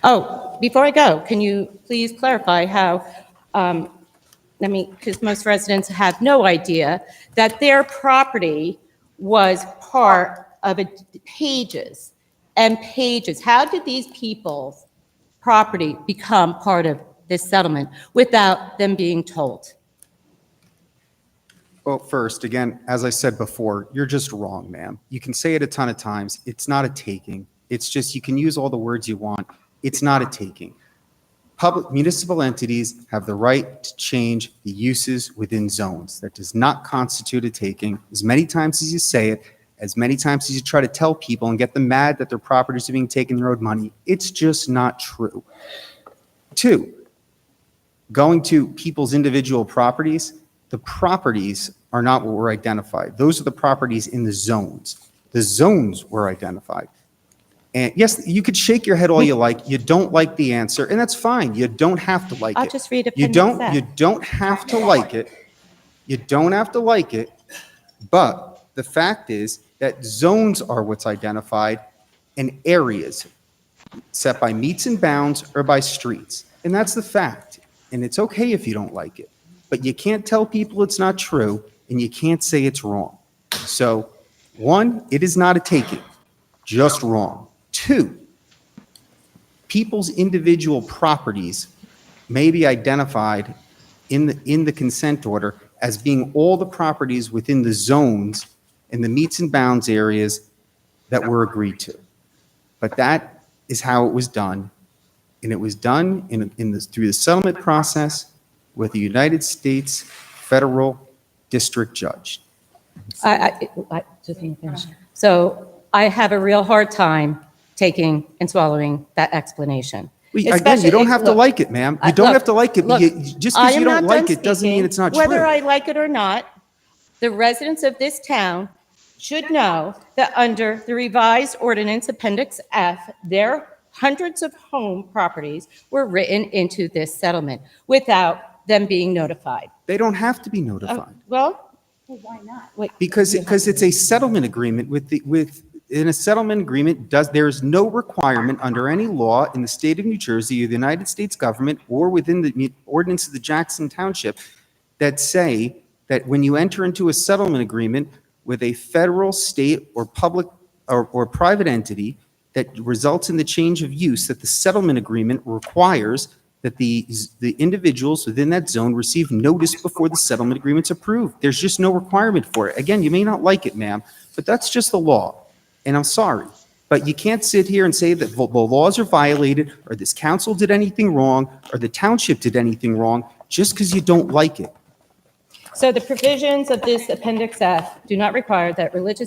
Oh, before I go, can you please clarify how, because most residents have no idea that their property was part of pages and pages. How did these people's property become part of this settlement without them being told? Well, first, again, as I said before, you're just wrong, ma'am. You can say it a ton of times. It's not a taking. It's just you can use all the words you want. It's not a taking. Public municipal entities have the right to change the uses within zones. That does not constitute a taking. As many times as you say it, as many times as you try to tell people and get them mad that their properties are being taken, their own money, it's just not true. Two, going to people's individual properties, the properties are not what were identified. Those are the properties in the zones. The zones were identified. And yes, you could shake your head all you like. You don't like the answer, and that's fine. You don't have to like it. I'll just read You Appendix F. don't have to like it. You don't have to like it. But the fact is that zones are what's identified and areas set by meets and bounds or by streets. And that's the fact. And it's okay if you don't like it. But you can't tell people it's not true, and you can't say it's wrong. So, one, it is not a taking. Just wrong. Two, people's individual properties may be identified in the consent order as being all the properties within the zones and the meets and bounds areas that were agreed to. But that is how it was done. And it was done through the settlement process with the United States federal district judge. I just need to finish. So I have a real hard time taking and swallowing that explanation. Again, you don't have to like it, ma'am. You don't have to like it. Just because you don't like it doesn't mean it's not true. Whether I like it or not, the residents of this town should know that under the revised ordinance Appendix F, their hundreds of home properties were written into this settlement without them being notified. They don't have to be notified. Well, why not? Wait, Because it's a settlement agreement in a settlement agreement, there is no requirement under any law in the state of New Jersey or the United States government or within the ordinance of the Jackson Township that say that when you enter into a settlement agreement with a federal, state, or public or private entity that results in the change of use, that the settlement agreement requires that the individuals within that zone receive notice before the settlement agreement's approved. There's just no requirement for it. Again, you may not like it, ma'am, but that's just the law. And I'm sorry, but you can't sit here and say that the laws are violated or this council did anything wrong or the township did anything wrong just because you don't like it. so the provisions of this Appendix F do not require that religious